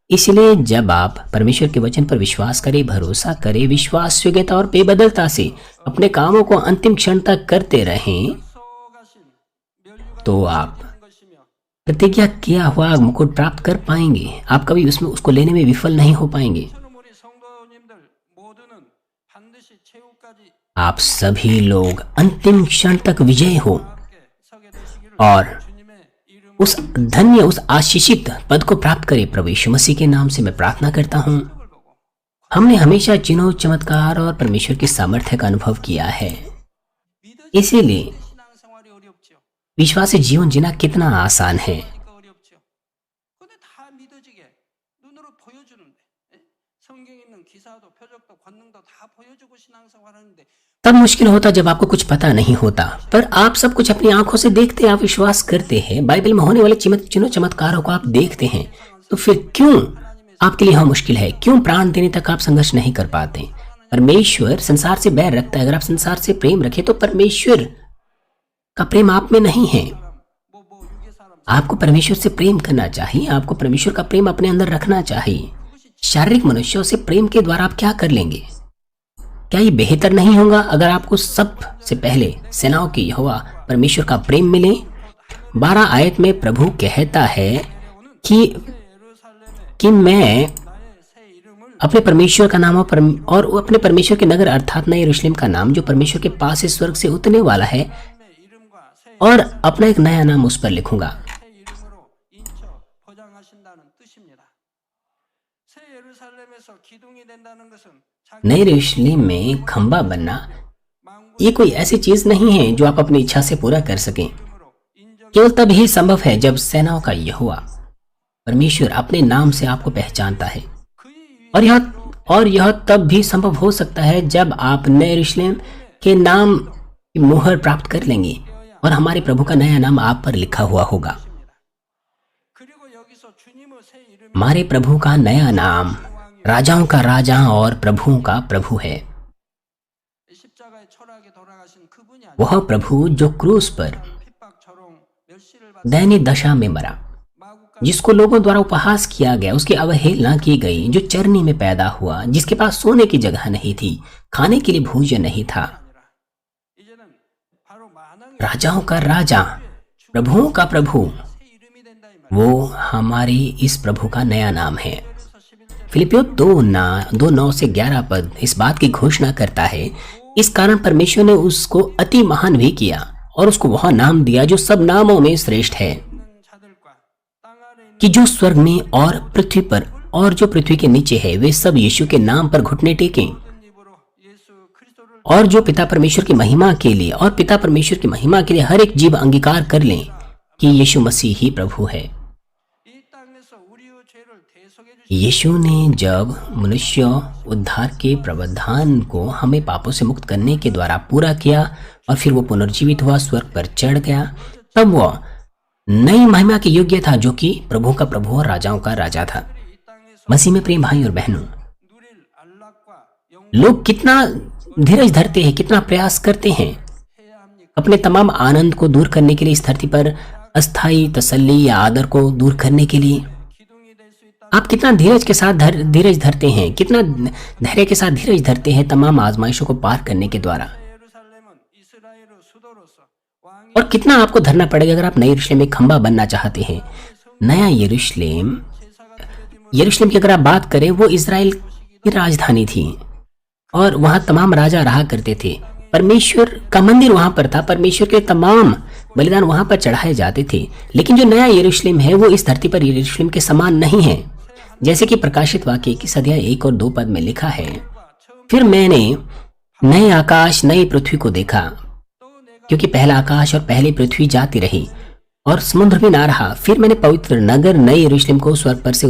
इसलिए जब आप परमेश्वर के वचन पर विश्वास करें, भरोसा करें, विश्वास योग्यता और बेबदलता से अपने कामों को अंतिम क्षण तक करते रहें, 쏘가신 면류관 तो आप 것이며 प्रतिज्ञा किया हुआ मुकुट प्राप्त कर पाएंगे। आप कभी उसको लेने में विफल नहीं हो पाएंगे। 저는 우리 성도님들 모두는 반드시 최후까지 आप सभी लोग अंतिम क्षण तक विजय हो 함께 서게 되시기를 और 주님의 이름으로 उस धन्य, उस आशीषित पद को प्राप्त करे। प्रभु यीशु मसीह के नाम से मैं प्रार्थना करता हूँ। 보고 हमने हमेशा चिन्हों, चमत्कार और परमेश्वर की सामर्थ्य का अनुभव किया है। 믿으시는 इसीलिए 신앙생활이 어렵죠. विश्वासी जीवन जीना कितना आसान है। 그러니까 어렵죠. 근데 다 믿어지게 눈으로 보여주는데 예? 성경에 있는 기사도 표적도 권능도 다 보여주고 신앙생활하는데 तब मुश्किल होता जब आपको कुछ पता नहीं होता, पर आप सब कुछ अपनी आंखों से देखते, आप विश्वास करते हैं, बाइबल में होने वाले चिन्हों चमत्कारों को आप देखते हैं, तो फिर क्यों आपके लिए यह मुश्किल है? क्यों प्राण देने तक आप संघर्ष नहीं कर पाते? परमेश्वर संसार से बैर रखता है। अगर आप संसार से प्रेम रखें तो परमेश्वर का प्रेम आप में नहीं है। 뭐 육의 사람 आपको परमेश्वर से प्रेम करना चाहिए। आपको परमेश्वर का प्रेम अपने अंदर रखना चाहिए। शारीरिक मनुष्यों से प्रेम के द्वारा आप क्या कर लेंगे? क्या ये बेहतर नहीं होगा अगर आपको सबसे पहले सेनाओं की यहोवा परमेश्वर का प्रेम मिले? 12 आयत में प्रभु कहता है कि 예루살렘에 मैं 나의 새 이름을 अपने परमेश्वर का नाम और अपने परमेश्वर के नगर अर्थात नए यरूशलेम का नाम, जो परमेश्वर के पास से स्वर्ग से उतरने वाला है, 하나님의 이름과 새 और अपना एक नया नाम उस पर लिखूंगा। 이름으로 인쳐 보장하신다는 뜻입니다. 새 예루살렘에서 기둥이 된다는 것은 자기 नए यरूशलेम में खंबा बनना 망고 ये कोई ऐसी चीज नहीं है जो आप अपनी इच्छा से पूरा कर सकें। 이름으로 인정 केवल तब ही संभव है जब सेनाओं का यहोवा परमेश्वर अपने नाम से आपको पहचानता है। 그의 और यह तब भी संभव हो सकता है जब आप नए यरूशलेम के नाम की मुहर प्राप्त कर लेंगे और हमारे प्रभु का नया नाम आप पर लिखा हुआ होगा। 그리고 여기서 주님의 새 이름이 हमारे प्रभु का नया नाम राजाओं का राजा और प्रभुओं का प्रभु है। 십자가의 철학에 돌아가신 그분이 아니라 वह प्रभु जो क्रूस पर 핍박 조롱 멸시를 받은 दैनिक दशा में मरा, 마구간 जिसको लोगों द्वारा उपहास किया गया, उसकी अवहेलना की गई, जो चरनी में पैदा हुआ, जिसके पास सोने की जगह नहीं थी, खाने के लिए भोजन नहीं था, 아니라 이제는 바로 만왕의 राजाओं का राजा, प्रभुओं का प्रभु, 새 이름이 된다 이 말이에요. वो हमारे इस प्रभु का नया नाम है। 그래서 11절 फिलिपियो 2:9 से 11 पद इस बात की घोषणा करता है, इस कारण परमेश्वर ने उसको अति महान भी किया और उसको वह नाम दिया जो सब नामों में श्रेष्ठ है, 있는 자들과 땅 아래 있는 कि जो स्वर्ग में और पृथ्वी पर और जो पृथ्वी के नीचे है, वे सब यीशु के नाम पर घुटने टेकें। 모든 입으로 예수 그리스도를 और जो पिता परमेश्वर की महिमा के लिए और पिता परमेश्वर की महिमा के लिए हर एक जीव अंगीकार कर लें कि यीशु मसीह ही प्रभु है। 이 땅에서 우리의 죄를 대속해 주신 यीशु ने जब मनुष्य उद्धार के प्रावधान को हमें पापों से मुक्त करने के द्वारा पूरा किया और फिर वो पुनर्जीवित हुआ, स्वर्ग पर चढ़ गया, तब वह नई महिमा के योग्य था, जो कि प्रभु का प्रभु और राजाओं का राजा था। 이 땅에서 मसीह में प्रेम भाई और बहनों, 누릴 안락과 영광 लोग कितना धीरज धरते हैं, कितना प्रयास करते हैं 해야 합니까? अपने तमाम आनंद को दूर करने के लिए, इस धरती पर अस्थायी तसल्ली या आदर को दूर करने के लिए। 기둥이 될 수 있다. आप कितना धीरज धरते हैं, कितना धैर्य के साथ धीरज धरते हैं तमाम आजमाइशों को पार करने के द्वारा। 예루살렘은 이스라엘의 수도로서 왕이 और कितना आपको धरना पड़ेगा अगर आप नए यरूशलेम में खंबा बनना चाहते हैं। नया यरूशलेम यरूशलेम की अगर आप बात करें, वो इज़राइल की राजधानी थी और वहाँ तमाम राजा रहा करते थे। परमेश्वर का मंदिर वहाँ पर था, परमेश्वर के तमाम बलिदान वहाँ पर चढ़ाए जाते थे। लेकिन जो नया यरूशलेम है वो इस धरती पर यरूशलेम के समान नहीं है। जैसे कि प्रकाशित वाक्य की अध्याय 1 और 2 पद में लिखा है, फिर मैंने नए आकाश नई पृथ्वी को देखा, क्योंकि पहला आकाश और पहली पृथ्वी जाती रही और समुद्र भी ना रहा। फिर मैंने पवित्र नगर नए यरूशलेम को स्वर्ग पर से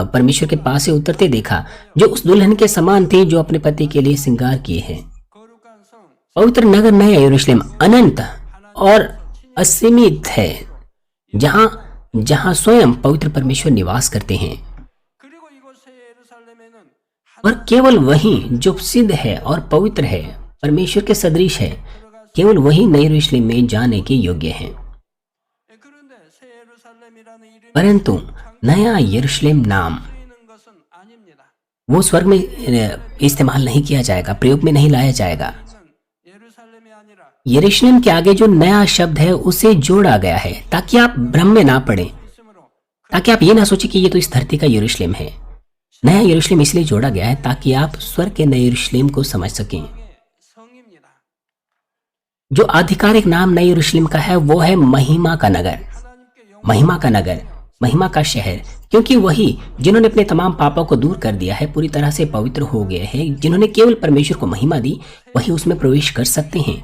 परमेश्वर के पास से उतरते देखा, जो उस दुल्हन के समान थी जो अपने पति के लिए श्रृंगार किए हैं। 거룩한 성 पवित्र नगर नया यरूशलेम अनंत और असीमित है, जहां स्वयं पवित्र परमेश्वर निवास करते हैं। 그리고 이곳의 예루살렘에는 और केवल वही जो सिद्ध है और पवित्र है, परमेश्वर के सदृश है, केवल वही नए यरूशलेम में जाने के योग्य है। 그런데 새 예루살렘이라는 이름이 परंतु नया यरूशलेम नाम 쓰이는 것은 아닙니다. वो स्वर्ग में इस्तेमाल नहीं किया जाएगा, प्रयोग में नहीं लाया जाएगा। 예루살렘이 아니라 यरूशलेम के आगे जो नया शब्द है उसे जोड़ा गया है ताकि आप भ्रम में ना पड़े, 있으므로 ताकि आप ये ना सोचे कि ये तो इस धरती का यरूशलेम है। नया यरूशलेम इसलिए जोड़ा गया है ताकि आप स्वर्ग के नए यरूशलेम को समझ सकें। 성입니다. जो आधिकारिक नाम नए यरूशलेम का है वो है महिमा का नगर, 하나님께 영 महिमा का नगर, महिमा का शहर, क्योंकि वही जिन्होंने अपने तमाम पापों को दूर कर दिया है, पूरी तरह से पवित्र हो गए हैं, जिन्होंने केवल परमेश्वर को महिमा दी, वही उसमें प्रवेश कर सकते हैं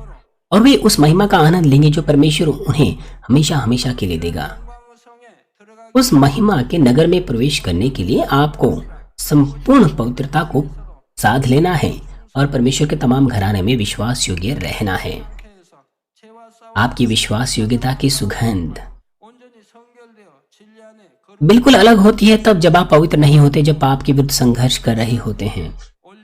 और वे उस महिमा का आनंद लेंगे जो परमेश्वर उन्हें हमेशा हमेशा के लिए देगा। 영광의 성에 들어가기 उस महिमा के नगर में प्रवेश करने के लिए आपको संपूर्ण पवित्रता को साध लेना है और परमेश्वर के तमाम घराने में विश्वास योग्य रहना है। 해서 죄와 싸워 आपकी विश्वास योग्यता की सुगंध 온전히 성결되어 진리 안에 거룩 बिल्कुल अलग होती है तब जब आप पवित्र नहीं होते, जब पाप के विरुद्ध संघर्ष कर रहे होते हैं।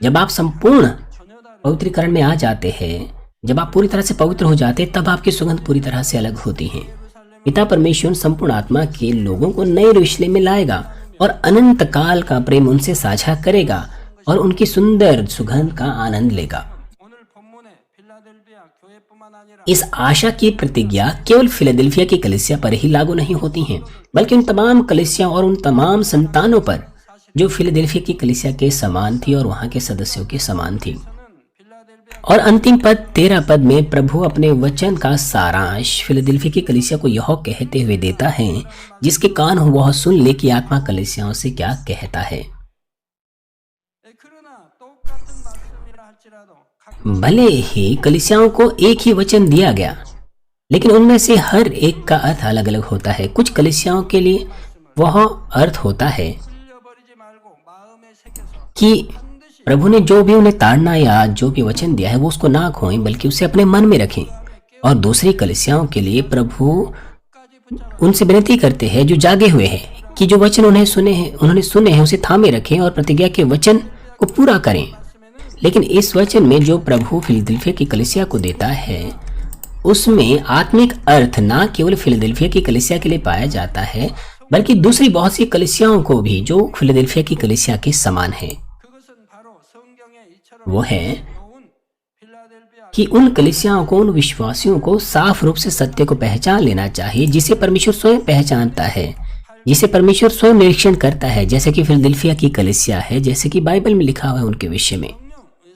जब आप संपूर्ण 전혀 다른 पवित्रीकरण में आ जाते हैं, जब आप पूरी तरह से पवित्र हो जाते हैं, तब आपकी सुगंध पूरी तरह से अलग होती है। पिता परमेश्वर संपूर्ण आत्मा के लोगों को नए यरूशलेम में लाएगा और अनंत काल का प्रेम उनसे साझा करेगा और उनकी सुंदर सुगंध का आनंद लेगा। 오늘 본문의 필라델피아 교회뿐만 아니라 इस आशा की प्रतिज्ञा केवल फिलाडेल्फिया की कलीसिया पर ही लागू नहीं होती हैं, बल्कि उन तमाम कलीसिया और उन तमाम संतानों पर जो फिलाडेल्फिया की कलीसिया के समान थी और वहां के सदस्यों के समान थी। 필라델피아 और अंतिम पद 13 पद में प्रभु अपने वचन का सारांश फिलाडेल्फिया की कलीसिया को यह कहते हुए देता है, जिसके कान हो वह सुन ले कि आत्मा कलीसियाओं से क्या कहता है। 그러나 똑같은 말씀이라 할지라도 각 भले ही कलीसियाओं को एक ही वचन दिया गया, लेकिन उनमें से हर एक का अर्थ अलग अलग होता है। कुछ कलीसियाओं के लिए वह अर्थ होता है 흘려버리지 말고 마음에 새겨서 कि प्रभु ने जो भी उन्हें ताड़ना या जो भी वचन दिया है वो उसको ना खोएं, बल्कि उसे अपने मन में रखें। और दूसरी कलीसियाओं के लिए प्रभु 까지 붙잡아 उनसे विनती करते हैं जो जागे हुए हैं कि जो वचन उन्होंने सुने हैं उसे थामे रखें और प्रतिज्ञा के वचन को पूरा करें। लेकिन इस वचन में जो प्रभु फिलाडेल्फिया की कलीसिया को देता है उसमें आत्मिक अर्थ ना केवल फिलाडेल्फिया की कलीसिया के लिए पाया जाता है, बल्कि दूसरी बहुत सी कलीसियाओं को भी जो फिलाडेल्फिया की कलीसिया के समान है। 그것은 바로 성경에 이처럼 वो है 놓은 필라델피아 कि उन कलीसियाओं को, उन विश्वासियों को साफ रूप से सत्य को पहचान लेना चाहिए जिसे परमेश्वर स्वयं पहचानता है, जिसे परमेश्वर स्वयं निरीक्षण करता है, जैसे कि फिलाडेल्फिया की कलीसिया है, जैसे कि बाइबल में लिखा हुआ है उनके विषय में।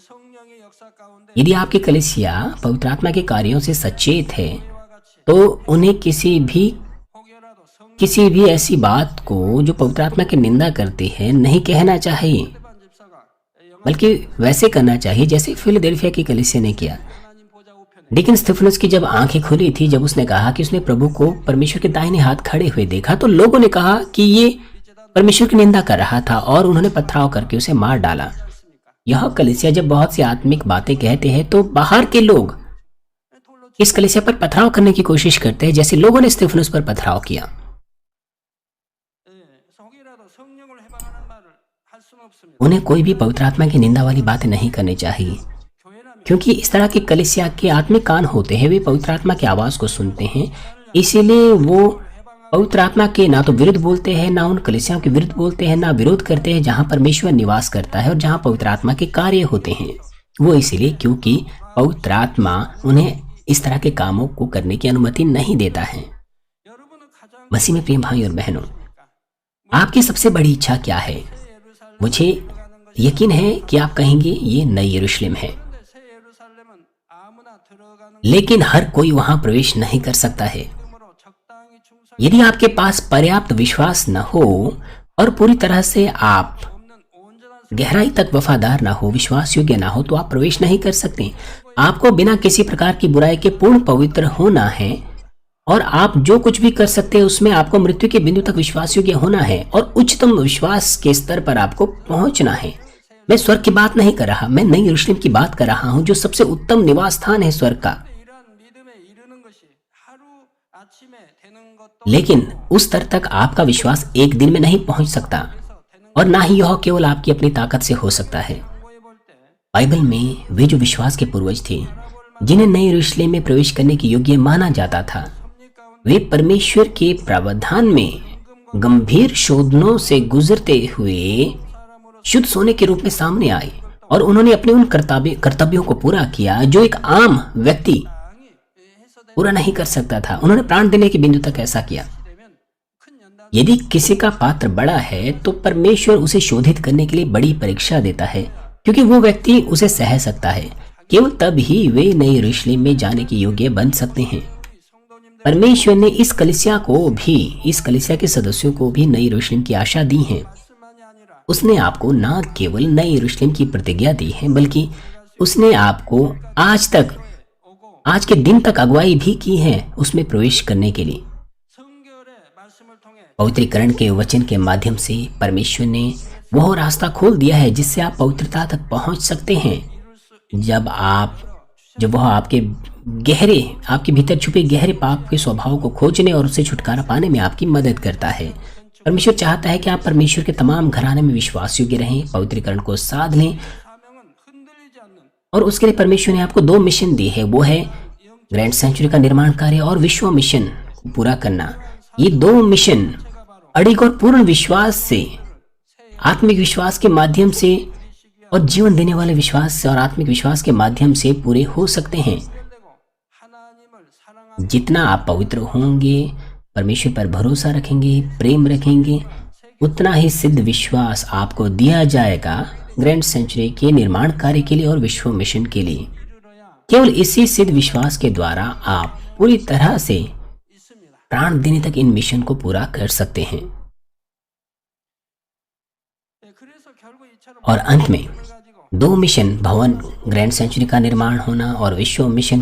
성령의 역사 가운데 यदि आपकी कलीसिया पवित्र आत्मा के कार्यों से सचेत है 와 같이 तो उन्हें 혹여라도 성 किसी भी ऐसी बात को जो पवित्र आत्मा की निंदा करती है नहीं कहना चाहिए, 반 집사가 영광 बल्कि वैसे करना चाहिए जैसे फिलाडेल्फिया की कलीसिया ने किया। 하나님 보좌 우편에 लेकिन स्तिफनुस की जब आंखें खुली थी, जब उसने कहा कि उसने प्रभु को परमेश्वर के दाहिने हाथ खड़े हुए देखा, तो लोगों ने कहा कि ये परमेश्वर की निंदा कर रहा था और उन्होंने पथराव करके उसे मार डाला। यह कलीसिया जब बहुत सी आत्मिक बातें कहते हैं तो बाहर के लोग 돌로 इस कलीसिया पर पथराव करने की कोशिश करते हैं, जैसे लोगों ने स्तिफनुस पर पथराव किया। 혹이라도 성령을 해방하는 말을 할 수는 없습니다. उन्हें कोई भी पवित्र आत्मा की निंदा वाली बातें नहीं करनी चाहिए, 교회라면 क्योंकि इस तरह की कलीसिया के आत्मिक कान होते हैं, वे पवित्र आत्मा की आवाज को सुनते हैं, इसीलिए वो पवित्र आत्मा के ना तो विरुद्ध बोलते हैं, ना उन कलीसियाओं के विरुद्ध बोलते हैं, ना विरोध करते हैं जहां परमेश्वर निवास करता है और जहां पवित्र आत्मा के कार्य होते हैं। वो इसीलिए क्योंकि पवित्र आत्मा उन्हें इस तरह के कामों को करने की अनुमति नहीं देता है। 여러분은 가장 मसीह में प्रिय भाई और बहनों, आपकी सबसे बड़ी इच्छा क्या है? मुझे यकीन है कि आप कहेंगे ये नई यरूशलेम है, 근데 새 예루살렘은 아무나 들어가는 लेकिन हर कोई वहां प्रवेश नहीं कर सकता है। 믿음으로 적당히 충성 यदि आपके पास पर्याप्त विश्वास न हो और पूरी तरह से आप 없는 온전한 गहराई तक वफादार ना हो, विश्वास योग्य ना हो, तो आप प्रवेश नहीं कर सकते। आपको बिना किसी प्रकार की बुराई के पूर्ण पवित्र होना है और आप जो कुछ भी कर सकते हैं उसमें आपको मृत्यु के बिंदु तक विश्वास योग्य होना है और उच्चतम विश्वास के स्तर पर आपको पहुंचना है। मैं स्वर्ग की बात नहीं कर रहा, मैं नई यरूशलेम की बात कर रहा हूं जो सबसे उत्तम निवास स्थान है स्वर्ग का। 이러한 믿음에 이르는 것이 하루 아침에 되는 것도 लेकिन उस स्तर तक आपका विश्वास एक दिन में नहीं पहुंच सकता 되는 और ना ही यह केवल आपकी अपनी ताकत से हो सकता है। 거에 볼때 बाइबल में वे जो विश्वास के पूर्वज थे जिन्हें नई यरूशलेम में प्रवेश करने के योग्य माना जाता था, वे परमेश्वर के प्रावधान में गंभीर शोधनों से गुजरते हुए शुद्ध सोने के रूप में सामने आए और उन्होंने अपने उन कर्तव्यों को पूरा किया जो एक आम व्यक्ति 땅이 해서되면 पूरा नहीं कर सकता था। उन्होंने प्राण देने के बिंदु तक ऐसा किया। 큰 연단 यदि किसी का पात्र बड़ा है तो परमेश्वर उसे शोधित करने के लिए बड़ी परीक्षा देता है, क्योंकि वो व्यक्ति उसे सह सकता है। केवल तब ही वे नई यरूशलेम में जाने के योग्य बन सकते हैं। 성도님들 परमेश्वर ने इस कलीसिया के सदस्यों को भी नई यरूशलेम की आशा दी है। 말씀만이 아니라 उसने आपको न केवल नई यरूशलेम की प्रतिज्ञा दी है, बल्कि उसने आपको आज के दिन तक अगुवाई भी की है उसमें प्रवेश करने के लिए। 성결의 말씀을 통해 पवित्रीकरण के वचन के माध्यम से परमेश्वर ने वह रास्ता खोल दिया है जिससे आप पवित्रता तक पहुंच सकते हैं। जब वह आपके भीतर छुपे गहरे पाप के स्वभाव को खोजने और उससे छुटकारा पाने में आपकी मदद करता है। परमेश्वर चाहता है कि आप परमेश्वर के तमाम घराने में विश्वास योग्य रहें, पवित्रीकरण को साध लें 사명은 흔들리지 않는 और उसके लिए परमेश्वर ने आपको 2 मिशन दी है, वो है ग्रैंड सेंचुरी का निर्माण कार्य और विश्व मिशन को पूरा करना। ये 2 मिशन अडिग और पूर्ण विश्वास से, आत्मिक विश्वास के माध्यम से और जीवन देने वाले विश्वास से और आत्मिक विश्वास के माध्यम से पूरे हो सकते हैं। 되고 하나님을 사랑하는 जितना आप पवित्र होंगे, परमेश्वर पर भरोसा रखेंगे, प्रेम रखेंगे, उतना ही सिद्ध विश्वास आपको दिया जाएगा ग्रैंड सेंचुरी के निर्माण कार्य के लिए और विश्व मिशन के लिए। 이루어야 केवल इसी सिद्ध विश्वास के द्वारा आप पूरी तरह से 있습니다. प्राण देने तक इन मिशन को पूरा कर सकते हैं। 네, 그래서 결국 이처럼 और अंत में 가지고 2 मिशन, भवन ग्रैंड सेंचुरी का निर्माण होना और विश्व मिशन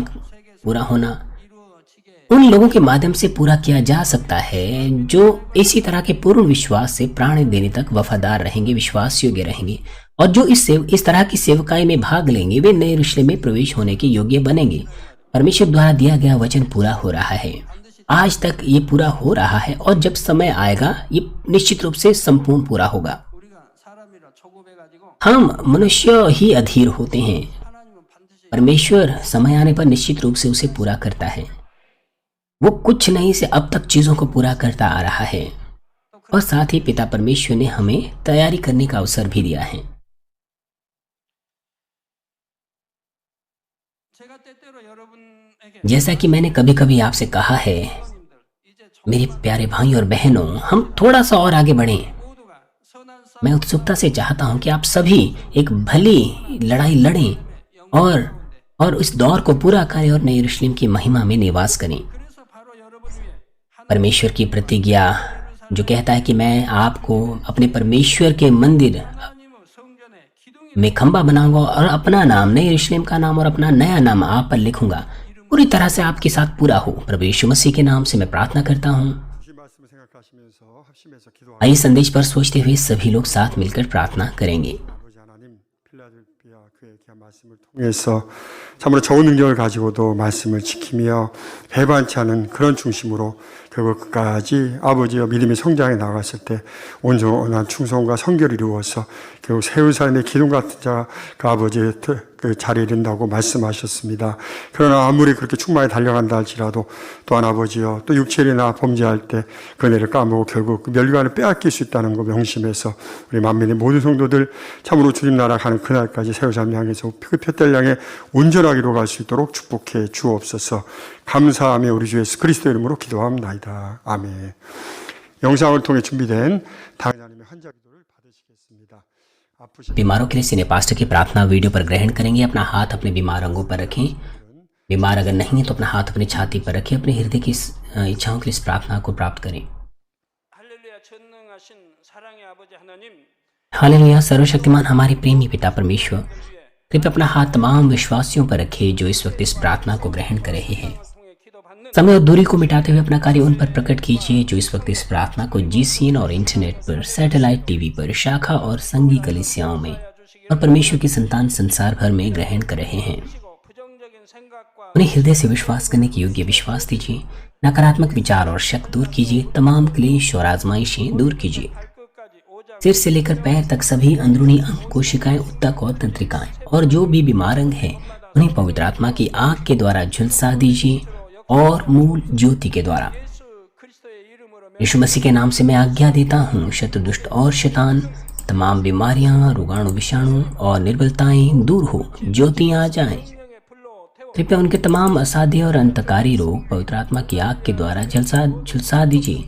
पूरा होना, 이루어지게 उन लोगों के माध्यम से पूरा किया जा सकता है जो इसी तरह के पूर्ण विश्वास से प्राण देने तक वफादार रहेंगे, विश्वास योग्य रहेंगे और जो इस तरह की सेवकाई में भाग लेंगे, वे नए यरूशलेम में प्रवेश होने के योग्य बनेंगे। परमेश्वर द्वारा दिया गया वचन पूरा हो रहा है, आज तक ये पूरा हो रहा है और जब समय आएगा ये निश्चित रूप से संपूर्ण पूरा होगा। 우리가 사람이라 초급해가지고 हम मनुष्य ही अधीर होते हैं, 하나님은 반드시 परमेश्वर समय आने पर निश्चित रूप से उसे पूरा करता है। वो कुछ नहीं से अब तक चीजों को पूरा करता आ रहा है और साथ ही पिता परमेश्वर ने हमें तैयारी करने का अवसर भी दिया है। 제가 때때로 여러분에게 जैसा कि मैंने कभी कभी आपसे कहा है, 성도님들 이제 मेरे प्यारे भाई और बहनों, हम थोड़ा सा और आगे बढ़ें। 모두가 선한 싸움 मैं उत्सुकता से चाहता हूं कि आप सभी एक भली लड़ाई लड़ें और इस दौर को पूरा करें और नई यरूशलेम की महिमा में निवास करें। 그래서 바로 여러분 위해 परमेश्वर की प्रतिज्ञा जो कहता है कि मैं आपको अपने परमेश्वर के मंदिर 하나님의 성전에 기둥이 में खंबा बनाऊंगा और अपना नाम, नए यरूशलेम का नाम और अपना नया नाम आप पर लिखूंगा, पूरी तरह से आपके साथ पूरा हो। प्रभु यीशु मसीह के नाम से मैं प्रार्थना करता हूँ। 주신 말씀을 생각하시면서 합심해서 기도하고 आइए संदेश पर सोचते हुए सभी लोग साथ मिलकर प्रार्थना करेंगे। 아버지 하나님 필라델피아 그의 귀한 말씀을 통해서 참으로 좋은 능력을 가지고도 말씀을 지키며 배반치 않은 그런 중심으로 결국 끝까지 아버지와 믿음의 성장에 나갔을 때 온전한 충성과 성결을 이루어서 결국 세운 사람의 기둥 같은 자가 아버지의 그 자리에 이른다고 말씀하셨습니다. 그러나 아무리 그렇게 충만히 달려간다 할지라도 또한 아버지여 또 육체나 범죄할 때 그 은혜를 까먹고 결국 그 멸관을 빼앗길 수 있다는 거 명심해서 우리 만민의 모든 성도들 참으로 주님 나라 가는 그날까지 세우사람 향해서 그 표대를 향해 온전하기로 갈 수 있도록 축복해 주옵소서. 감사하며 우리 주 예수 그리스도 이름으로 기도합니다. 아멘. 영상을 통해 준비된 당회자님의 환자 기도를 받으시겠습니다. बीमारों के लिए सीनियर पास्टर की प्रार्थना वीडियो पर ग्रहण करेंगे। अपना हाथ अपने बीमार अंगों पर रखें। बीमार अगर नहीं है तो अपना हाथ अपनी छाती पर रखें। अपने हृदय की इच्छाओं के लिए इस प्रार्थना को प्राप्त करें। 할렐루야 전능하신 사랑의 아버지 하나님 हालेलुया, सर्वशक्तिमान हमारे प्रेमी पिता परमेश्वर, कृपया अपना हाथ तमाम विश्वासियों पर रखे जो इस वक्त इस प्रार्थना को ग्रहण कर रहे हैं। 통해 기도받는 समय और दूरी को मिटाते हुए अपना कार्य उन पर प्रकट कीजिए जो इस वक्त इस प्रार्थना को जीसीएन और इंटरनेट पर, सैटेलाइट टीवी पर, शाखा और संघी कलीसियाओं में और परमेश्वर की संतान संसार भर में ग्रहण कर रहे हैं। 부정적인 생각과 उन्हें हृदय से विश्वास करने के योग्य विश्वास दीजिए। नकारात्मक विचार और शक दूर कीजिए। तमाम क्लेश और आजमाइशें दूर कीजिए। 발끝까지 오장 सिर से लेकर पैर तक सभी अंदरूनी अंग, कोशिकाएं, ऊतक और तंत्रिकाएं और जो भी बीमार अंग है उन्हें पवित्र आत्मा की आग के द्वारा झुलसा दीजिए और मूल ज्योति के द्वारा। 예수 그리스도의 이름으로 यीशु मसीह के नाम से मैं आज्ञा देता हूँ, शत्रु दुष्ट और शैतान, तमाम बीमारियां, रोगाणु, विषाणु और निर्बलताएं दूर हो, ज्योतियां आ जाएं। 생명의 불로 태워 कृपया उनके तमाम असाध्य और अंतकारी रोग पवित्र आत्मा की आग के द्वारा झुलसा दीजिए।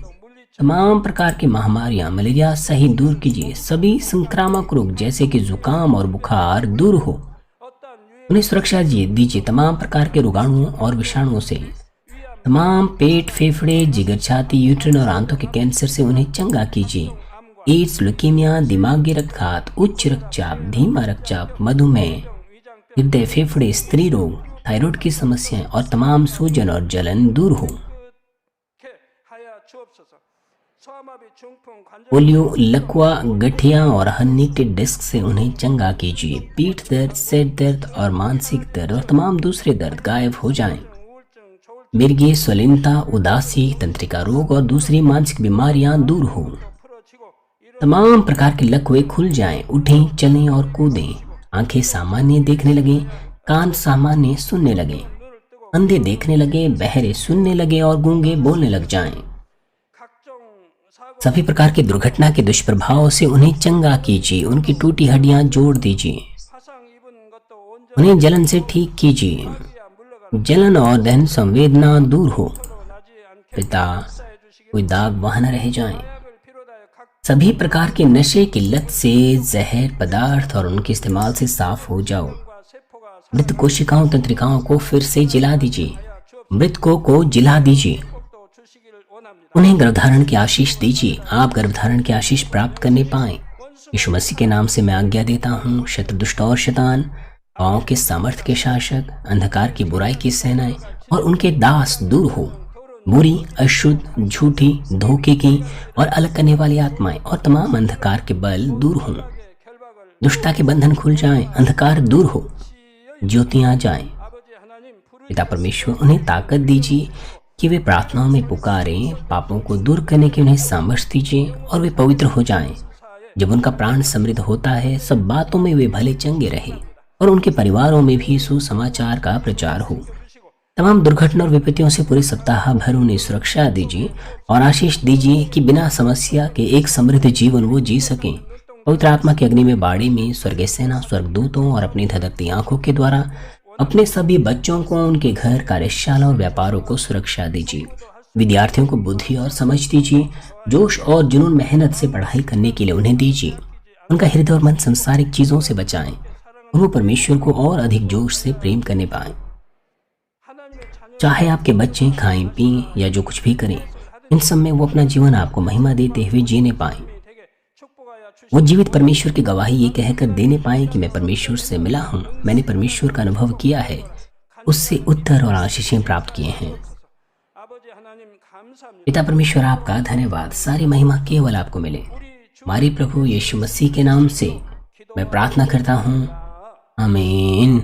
तमाम प्रकार की महामारियां, मलेरिया सहित दूर कीजिए। सभी संक्रामक रोग जैसे कि जुकाम और बुखार दूर हो, 어떠한 유해 उन्हें सुरक्षा दीजिए। तमाम प्रकार के रोगाणुओं और विषाणुओं से, तमाम पेट, फेफड़े, जिगर, छाती, यूट्रिन और आंतों के कैंसर से उन्हें चंगा कीजिए। एड्स, ल्यूकेमिया, दिमागी रक्तघात, उच्च रक्तचाप, धीमा रक्तचाप, मधुमेह, 위장병 हृदय, फेफड़े, स्त्री रोग, थायराइड की समस्याएं और तमाम सूजन और जलन दूर हो। 게 하여 주옵소서. 소아마비 중풍 관절 पोलियो, लकवा, गठिया और हन्नी के डिस्क से उन्हें चंगा कीजिए। पीठ दर्द, सिर दर्द और मानसिक दर्द और तमाम दूसरे दर्द गायब हो जाएं। 우울증 조울증 मिर्गी, स्वलीनता, उदासी, तंत्रिका रोग और दूसरी मानसिक बीमारियां दूर हो। 풀어지고 이런 तमाम प्रकार के लकवे खुल जाएं, उठें, चलें और कूदें। आंखें सामान्य देखने लगे, कान सामान्य सुनने लगे, 눈을 뜨고 अंधे देखने लगे, बहरे सुनने लगे और गूंगे बोलने लग जाएं। 각종 사고 सभी प्रकार की दुर्घटना के दुष्प्रभाव से उन्हें चंगा कीजिए। उनकी टूटी हड्डियां जोड़ दीजिए। 화상 입은 것도 온전히 उन्हें जलन से ठीक कीजिए। 물러가는 जलन और दहन संवेदना दूर हो। 나지 않게 पिता, 사해 주시기 कोई दाग वहां न रह जाएं। 약을 비롯하여 각 सभी प्रकार के नशे की लत से, जहर पदार्थ और उनके इस्तेमाल से साफ हो जाओ। 과 세포가 मृत कोशिकाओं, तंत्रिकाओं को फिर से जिला दीजिए। मृतकों को जिला दीजिए। 사복도 주시기를 원합니다. उन्हें गर्भधारण की आशीष दीजिए। आप गर्भधारण की आशीष प्राप्त करने पाएं। यीशु मसीह के नाम से मैं आज्ञा देता हूँ, शत्रु दुष्ट और शैतान, पाँव के सामर्थ्य के शासक, अंधकार की बुराई की सेनाएं और उनके दास दूर हो। बुरी, अशुद्ध, झूठी, धोखे की और अलग करने वाली आत्माएं और तमाम अंधकार के बल दूर हों। 결박을 दुष्टता के बंधन खुल जाएं, अंधकार दूर हो, ज्योतियां आ जाएं। 아버지 하나님 불의 पिता परमेश्वर उन्हें ताकत दीजिए कि वे प्रार्थनाओं में पुकारें, पापों को दूर करने की उन्हें सामर्थ्य दीजिए और वे पवित्र हो जाएं। जब उनका प्राण समृद्ध होता है, सब बातों में वे भले चंगे रहे और उनके परिवारों में भी सुसमाचार का प्रचार हो। तमाम दुर्घटना और विपत्तियों से पूरे सप्ताह भर उन्हें सुरक्षा दीजिए और आशीष दीजिए कि बिना समस्या के एक समृद्ध जीवन वो जी सकें। पवित्र आत्मा की अग्नि में बाड़े में स्वर्गीय सेना, स्वर्गदूतों और अपनी धधकती आंखों के द्वारा अपने सभी बच्चों को, उनके घर, कार्यशाला और व्यापारों को सुरक्षा दीजिए। विद्यार्थियों को बुद्धि और समझ दीजिए। जोश और जुनून, मेहनत से पढ़ाई करने के लिए उन्हें दीजिए। उनका हृदय और मन संसारिक चीजों से बचाएं और वो परमेश्वर को और अधिक जोश से प्रेम करने पाएं। 하나님의 자녀 चाहे आपके बच्चे खाएं, पिएं या जो कुछ भी करें, इन सब में वो अपना जीवन आपको महिमा देते हुए जीने पाएं। 되게 축복하여 주시기 वो जीवित परमेश्वर की गवाही ये कहकर देने पाए कि मैं परमेश्वर से मिला हूँ, मैंने परमेश्वर का अनुभव किया है, उससे उत्तर और आशीषें प्राप्त किए हैं। 아버지 하나님 감사합니다. पिता परमेश्वर आपका धन्यवाद। सारी महिमा केवल आपको मिले। 우리 주 हमारे प्रभु यीशु मसीह के नाम से मैं प्रार्थना करता हूँ, आमीन।